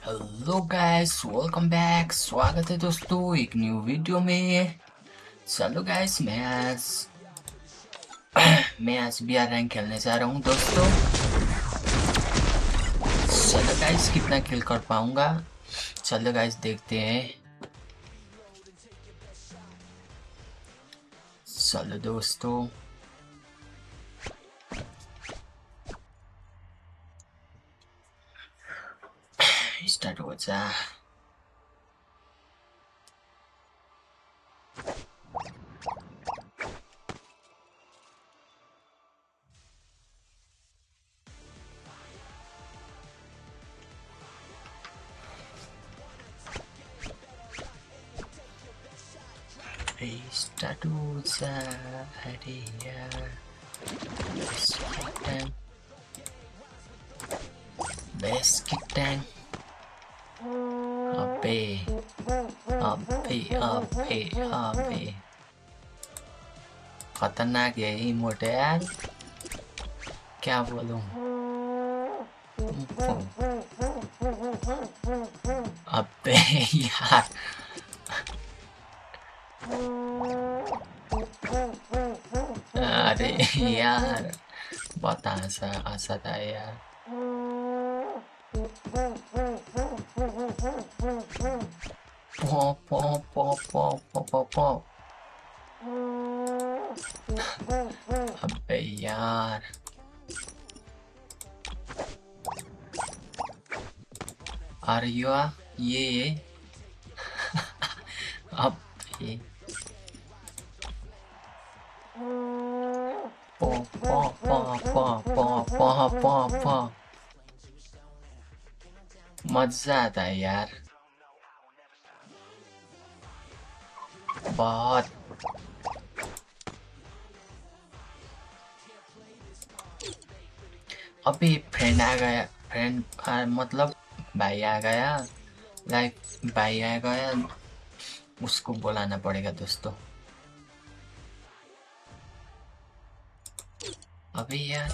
Hello guys, welcome back. स्वागत है दोस्तों एक न्यू वीडियो में। चलो गाइस, मैं आज बीआर रैंक खेलने जा रहा हूँ दोस्तों। चलो गाइस, कितना किल कर पाऊंगा। चलो गाइस, देखते हैं। चलो दोस्तों, स्टार्ट हो जा। स्टार्ट हो जा। अरे यार, बेस्ट किक टैंक। अबे अबे अबे अबे, खतरनाक है ये मोटे यार, क्या बोलूं। अबे यार, अरे यार, बहुत आशा आशा था यार। पो पो पो पो पो पो पो। अबे यार, आर्या ये अबे पो पो पो पो पो पो पो पो। मजा आता है यार, बहुत। अभी फ्रेंड आ गया, मतलब भाई आ गया। लाइक भाई आ गया, उसको बुलाना पड़ेगा दोस्तों। अभी यार,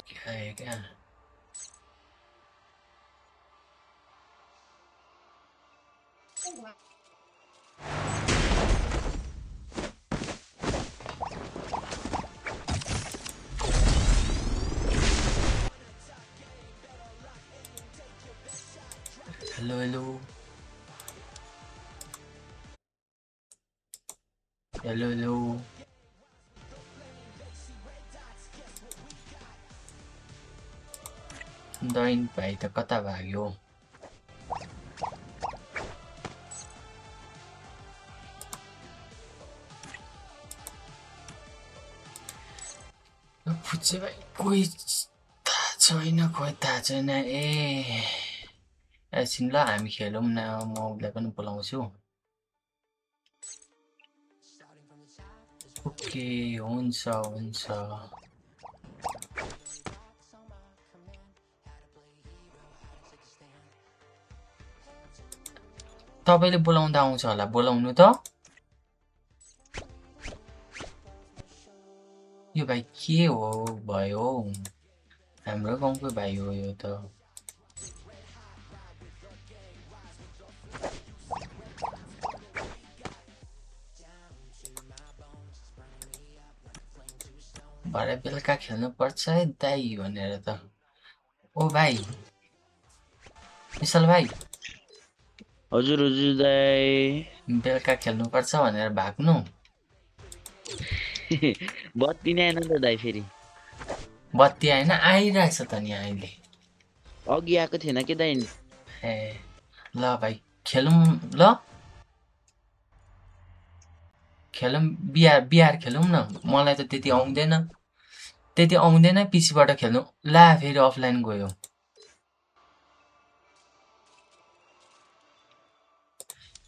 क्या है क्या। Hello hello hello hello. दैन भाइ त कता भाग्यो। फुच्चे भाइ कोही थाहा छैन, खोइ थाहा छैन। एकछिन ल, हामी खेलौँ न, म उसलाई पनि बोलाउँछु। ओके, हुन्छ हुन्छ। तपाईँले बोलाउँदा आउँछ होला, बोलाउनु त। यो भाइ के हो भयो हौ, हाम्रो गाउँकै भाइ हो यो त। भरे बेलुका खेल्नुपर्छ है दाइ भनेर त। ओ भाइ, विशाल भाइ, हजुर हजुर दाइ। बेलुका खेल्नुपर्छ भनेर भाग्नु। बत्ती नै आएन त दाइ फेरि। बत्ती आएन, आइरहेछ त नि अहिले। अघि आएको थिएन कि दाइ। ए ल भाइ, खेलौँ ल, खेलौँ। बिहार बिहार खेलौँ न। मलाई त त्यति आउँदैन पिसीबाट खेल्नु। ला, फेरि अफलाइन गयो।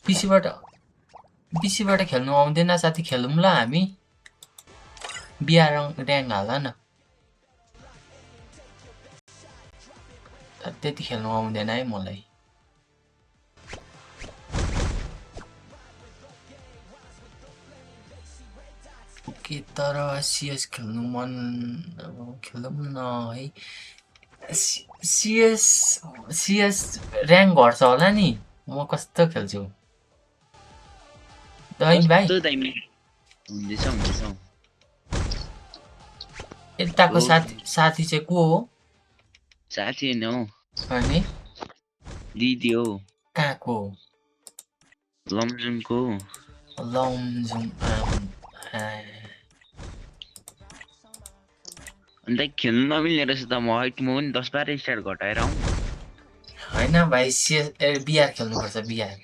पिसीबाट खेल्नु आउँदैन साथी, खेलौँ ल हामी। बिहार ऱ्याङ्क हाल न। तर त्यति खेल्नु आउँदैन है मलाई। के तर सिएस खेल्नु मन, खेलौँ न है। सिएस सिएस ऱ्याङ्क घट्छ होला नि म कस्तो खेल्छु दाइम भाइ कस्तो दामी हुँदैछ यताको हो साथी चाहिँ को हो साथी होइन हौ अनि दिदी हो कहाँको लमजुङको लमजुङ अन्त खेल्नु नमिल्ने रहेछ त म हाइटमा पनि 10-12 स्टार घटाएर आउँ होइन भाइ बिआर खेल्नुपर्छ बिआर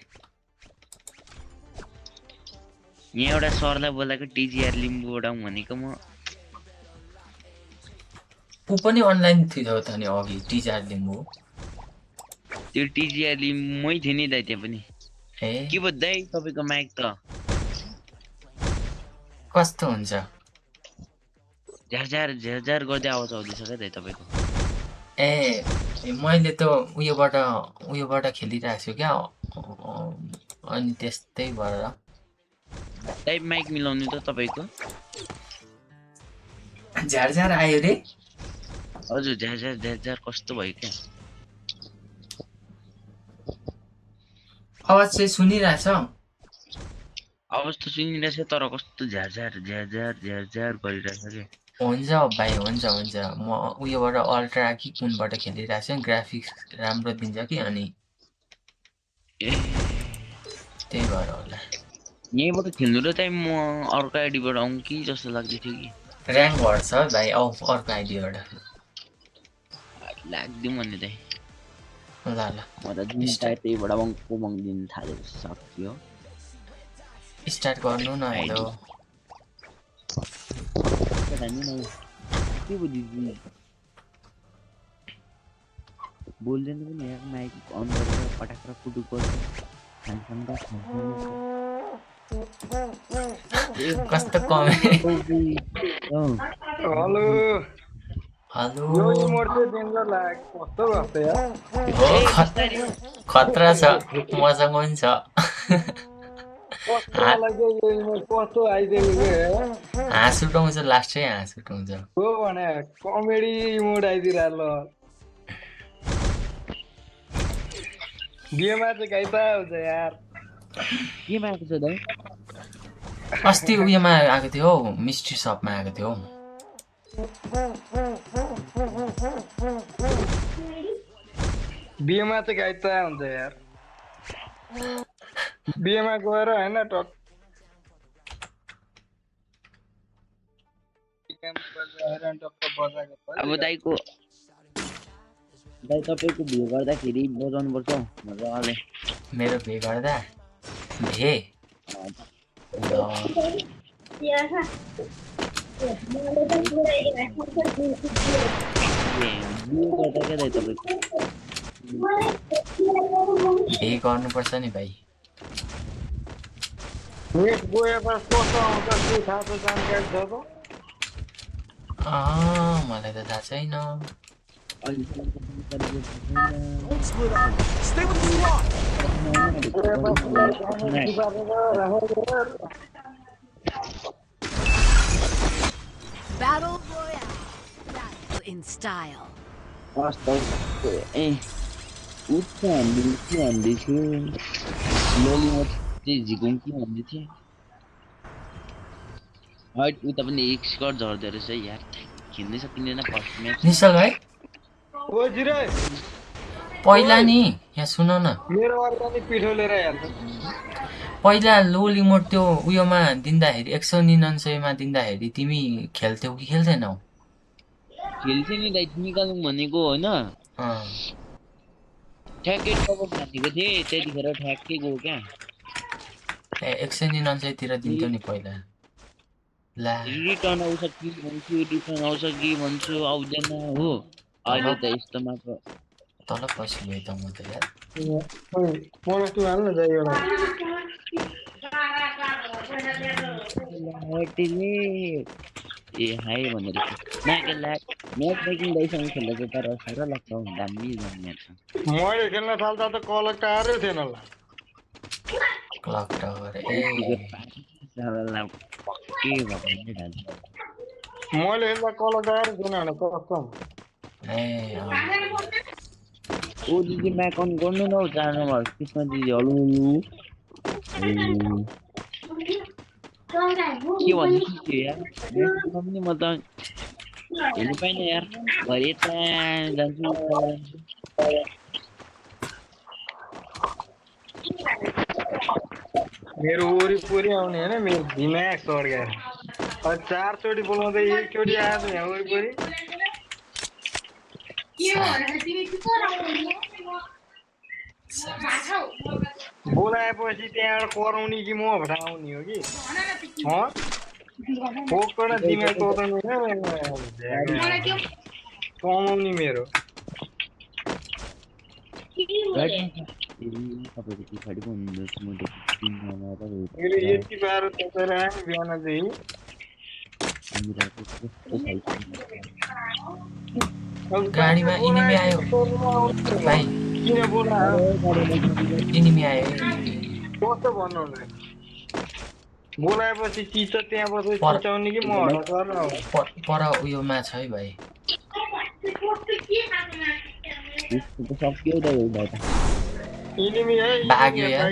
यहाँ एउटा सरलाई बोलाएको टिजिआर लिम्बूबाट आउँ भनेको म ऊ पनि अनलाइन थियो त नि अघि टिचार लिम्बू त्यो टिजिआर लिम्बूमै थियो नि दाइ त्यहाँ पनि ए के पो दाइ तपाईँको माइक त कस्तो हुन्छ झ्यार गर्दै आवाज आउँदैछ क्या दाइ तपाईँको ए मैले त उयोबाट खेलिरहेको छु क्या अनि त्यस्तै भएर दाइ माइक मिलाउनु त तपाईँको झार आयो रे हजुर झ्यार कस्तो भयो क्या आवाज चाहिँ सुनिरहेछ आवाज त सुनिरहेछ तर कस्तो झ्यार गरिरहेछ क्या हुन्छ भाइ हुन्छ म उयोबाट अल्ट्रा कि कुनबाट खेलिरहेको छु ग्राफिक्स राम्रो दिन्छ कि अनि ए त्यही भएर होला यहीँबाट खेल्नु र चाहिँ म अर्को आइडीबाट आउँ कि जस्तो लाग्दै थियो कि ऱ्याङ्क घट्छ भाइ आऊ अर्को आइडीबाट लाग्दिउँ भन्ने चाहिँ ल म त जुन पाए त्यहीबाट बङ दिन थालेर सक्यो स्टार्ट गर्नु न हेलो के बुझिस् बोल्दैन पनि यहाँ माइक अन गरेर पटाक्र पुटुक गर्छ कस्तो कमे हेलो हेलो यो इमोट चाहिँ डेन्जर लाग्यो कस्तो भएको यार हो खतरा छ मसँग पनि छ कस्तो लाग्यो यो इमोट कस्तो आइदिएको हाँस उठाउँछ लास्टै हाँस उठाउँछ हो भने कमेडी इमोट आइदिरह ल गेममा चाहिँ गाइता हुन्छ यार केमा आएको छ दाइ अस्ति उयोमा आएको थियो हौ मिस्ट्री सपमा आएको थियो हौ बिहेमा चाहिँ गाइता हुन्छ यार बिहेमा गएर होइन टक अब दाइको दाइ तपाईँको भिउ गर्दाखेरि बजाउनुपर्छ हौ मजाले मेरो भे गर्दा भे भिउ गर्दा क्या दाइ तपाईँको भे गर्नुपर्छ नि भाइ नेट गएपछि कस्तो आउँछ के थाहा छ जानकारी छ त मलाई त थाहा छैन Battle Royale. Battle in style. ए उच्च हामीले के भन्दै थियो लोलीमा चाहिँ झिकौँ के भन्दै थिएँ हाइट उता पनि एक्सकर्ट झर्दो रहेछ यार खेल्नै सकिँदैन फर्स्ट म्याच निश्चल भाइ ओ जिरे पहिला नि यहाँ सुन न मेरो अर्ग्यानिक पिठो लिएर हेर्छ पहिला लोल इमोट त्यो उयोमा दिँदाखेरि 199 मा दिँदाखेरि तिमी खेल्थ्यौ कि खेल्थेनौ खेल्थ्यो नि दाइ निकालौँ भनेको होइन ठ्याक्कै कभर हानेको थिएँ त्यतिखेर ठ्याक्कै गयो क्या 199 तिर दिन्थ्यो नि पहिला ला रिटर्न आउँछ कि भन्छु आउँदैन हो अहिले त यस्तोमा त तल पछि गएँ त म त यार मलाई तँ हाल्न जाइ एउटा ए हाई भनेर म्याच मेकिङ दाइसँग खेल्दा चाहिँ तर साह्रो लाग्छ हौ दामी म्याच मैले खेल्न थाल्दा त कलक टारै थिएन ल क्लक टावर ए के भयो मैले खेल्दा कलक टारै थिएन भने कस्तो ए ओ दिदी म्याक अन गर्नु न 4 नम्बर कृष्ण दिदी हलो के भन्दैछु के यार म्याकमा पनि म त हेर्नु पाइन यार भरे यता जान्छु उता जान्छु मेरो वरिपरि आउने होइन मेरो दिमाग सड्क्याएर 4 चोटि बोलाउँदै एकचोटि आयो यहाँ वरिपरि बोलाएपछि त्यहाँबाट कराउने कि म आउने हो कि फोकबाट दिमाग तताउने कमाउने मेरो तपाईँको पछाडि पो हुनुहुन्छ म मेरो यति बाह्र तताएर आयो बिहान चाहिँ गाडीमा इनिमी आयो भाइ किन बोलायो इनिमी आयो कस्तो भन्नु बोलाएपछि चिच्छ त्यहाँ बसेर चिचाउने कि म पर उयोमा छ है भाइ सक्यो त एउटा त इनिमी है भाग्यो यार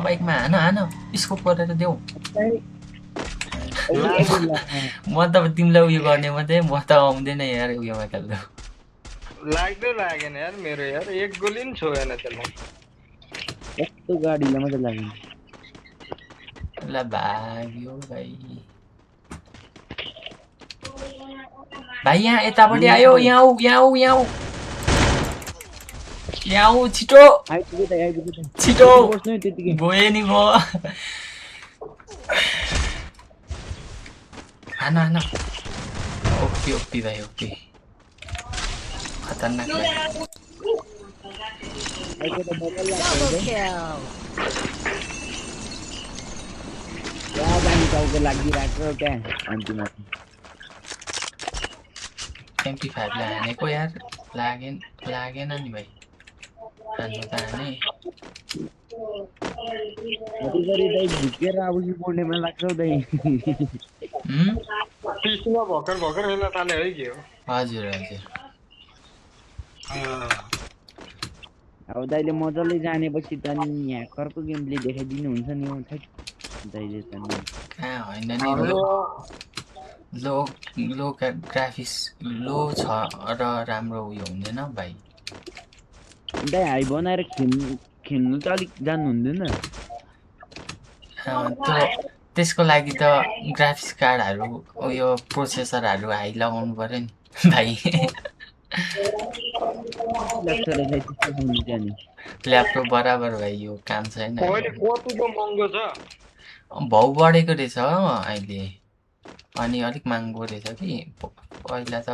बाइकमा हान स्कोप गरेर देऊ म त तिमीलाई उयो गर्ने मात्रै म त आउँदैन यार उयोमा खेल्नु लाग्दै लागेन यार मेरो यार एक गोली पनि छोएन त्यसलाई कस्तो गाडीलाई मात्रै लाग्यो ल भाग्यो भाइ भाइ यहाँ यतापट्टि आयो यहाँ आऊ छिटो गएँ नि म हान ओके भाइ ओके खतरनाक भाइ Double kill. टाउको लागिरहेको क्या अन्तिममा MP5 लाई हानेको यार लागेन नि भाइ हान्नु त हाने कतिगरी दाइ झुकेर आउँछु बोल्नेमा लाग्छ दाइ पिसमा भर्खर हेर्न थाले है के हो हजुर अब दाइले मजाले जानेपछि त नि ह्याकरको गेमले देखाइदिनु हुन्छ नि हो दाइले त नि कहाँ होइन नि लो ग्राफिक्स लो छ र राम्रो उयो हुँदैन भाइ दाइ हाई बनाएर खेल्नु त अलिक जान्नु हुँदैन त्यसको लागि त ग्राफिक्स कार्डहरू उयो प्रोसेसरहरू हाई लगाउनु पर्यो नि भाइ ल्यापटप बराबर भाइ यो काम छैन भाउ बढेको रहेछ अहिले अनि अलिक महँगो रहेछ कि पहिला त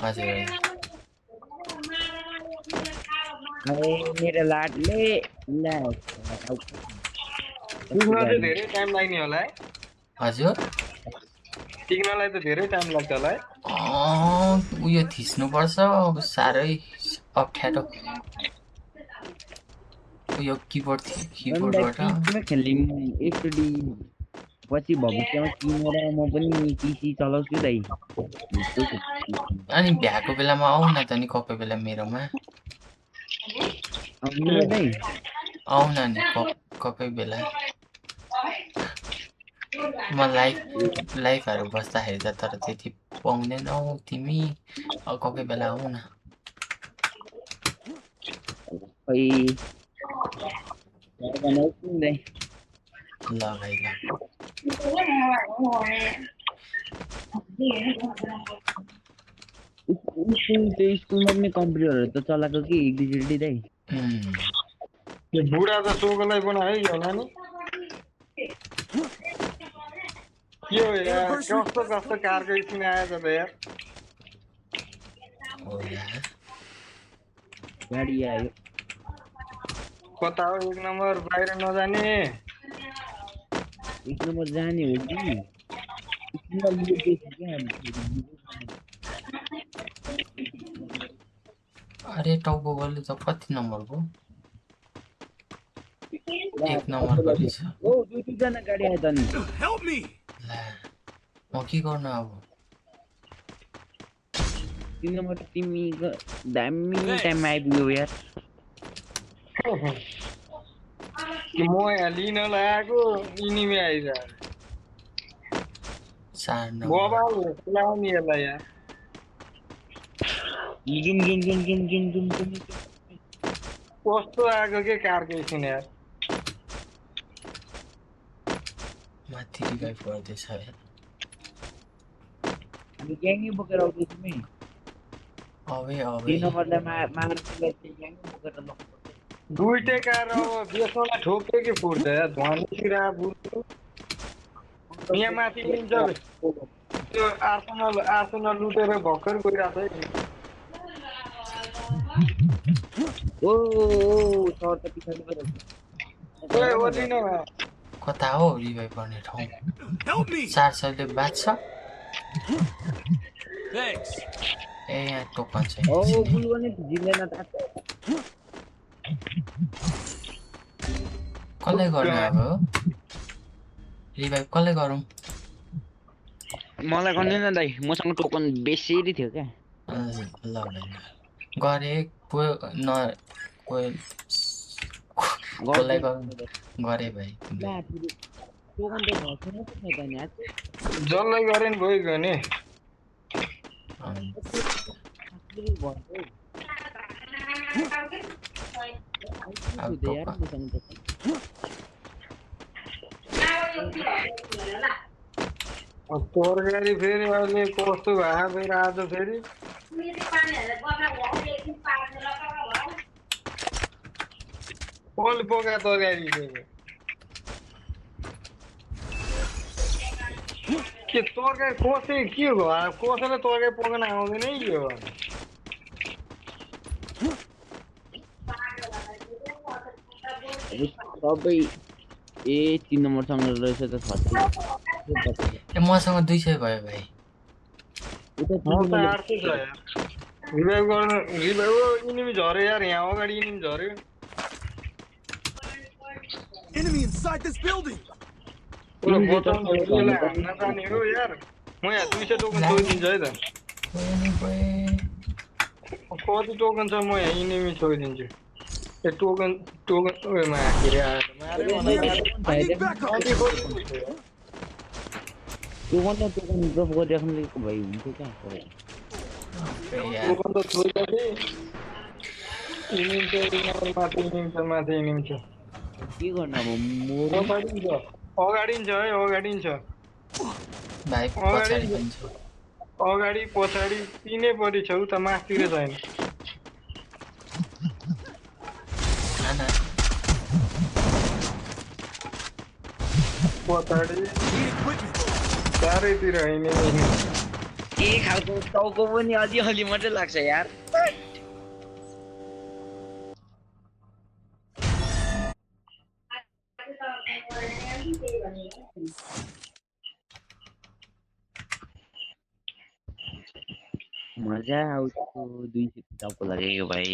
हजुर मेरो लाडले धेरै टाइम लाग्ने होला है हजुर टिक्नलाई त धेरै टाइम लाग्छ होला है उयो थिच्नुपर्छ साह्रै अप्ठ्यारो उयो किबोर्डबाट खेल्ने एकचोटि पछि भविष्यमा किनेर म पनि पिसी चलाउँछु दाइ अनि भ्याएको बेलामा आऊ न त नि कोही बेला मेरोमा आऊ न नि कोही बेला म लाइफहरू बस्दाखेरि त तर त्यति पाउँदैनौ तिमी कोही बेला आऊ न ल भाइ ल स्कुलमा पनि कम्प्युटरहरू त चलाएको कि डिजिटली दाइ बुढा त सोकोलाई बनायो है होला नि के हो यार कस्तो कारको स्किन आएछ त यार गाडी आयो कता हो एक नम्बर बाहिर नजाने एक नम्बर जाने हो कि अरे टाउको गर्नु त कति नम्बरको एक नम्बर गरेछ ओ दुईजना गाडी आयो त नि म के गर्नु अब 3 नम्बर तिमी दामी टाइममा आइपुग्यौ यार कि म यहाँ लिन लागेको इनिमी आइज 4 नम्बर बबाल लाउने यसलाई यार जुम कस्तो आएको के कारकै छैन यार माथि रिभाइभ गर्दैछ यार हामी ग्याङै बोकेर आउँदैछौँ नि अवे 3 नम्बरलाई मार्नेलाई चाहिँ ग्याङै बोकेर लग्नुपर्छ दुइटै कार अब बेच्नलाई ठोक्यो कि फुट्छ यार धनीसिरा बुझ्नु यहाँ माथि लिन्छ त्यो आर्सनल लुटेर भर्खर गइरहेको छ ओ सर त पछाडिबाट है ओए ओर्लिन कता हो रिभाइभ गर्ने ठाउँ 400ले बाँच्छ ए यहाँ टोकन छ ओ एकछिन है। बुल गर्ने जिल्दैन त कसले गर्ने अब रिभाइभ कसले गरौँ मलाई गर्दैन दाइ मसँग टोकन बेसेरी थियो क्या ल भाइ ल गरे कसलाई गरे भाइ टोकन त भएन त छैन नि आज जसलाई गरे नि भइगयो नि तरकारी फेरि अहिले कस्तो भए फेरि आज फेरि कसले पकायो तरकारी फेरि के तरकारी कसै के हो कसैलाई तरकारी पकाउन आउँदैन है के हो सबै ए 3 नम्बरसँग रहेछ त ए मसँग 200 भयो भाइ म त 800 छ यार रिभाइभ गर्न रिभाइभ इनिमी झऱ्यो यार यहाँ अगाडि इनिमी झऱ्यो Enemy inside this building. बचाउनु यसलाई हान्न जाने हो यार म यहाँ 200 टोकन छोइदिन्छु है त कति टोकन छ म यहाँ इनिमी छोइदिन्छु ए टोकन ओमा के रे मारे I need backup. Token drop गरिराख्नु भाइ हुन्थ्यो क्या टोकन त छोइदिए इनिमी छ माथि के गर्नु अब मोर अगाडि छ है अगाडि छ भाइ पछाडि पनि छ अगाडि पछाडि तिनै परि छौ त मासतिर छैन खाना पछाडि Need equipment. चारैतिर होइन के खालको टाउको पनि अलि मात्रै लाग्छ यार मजा आउँछ 200 टाउको लागेको भाइ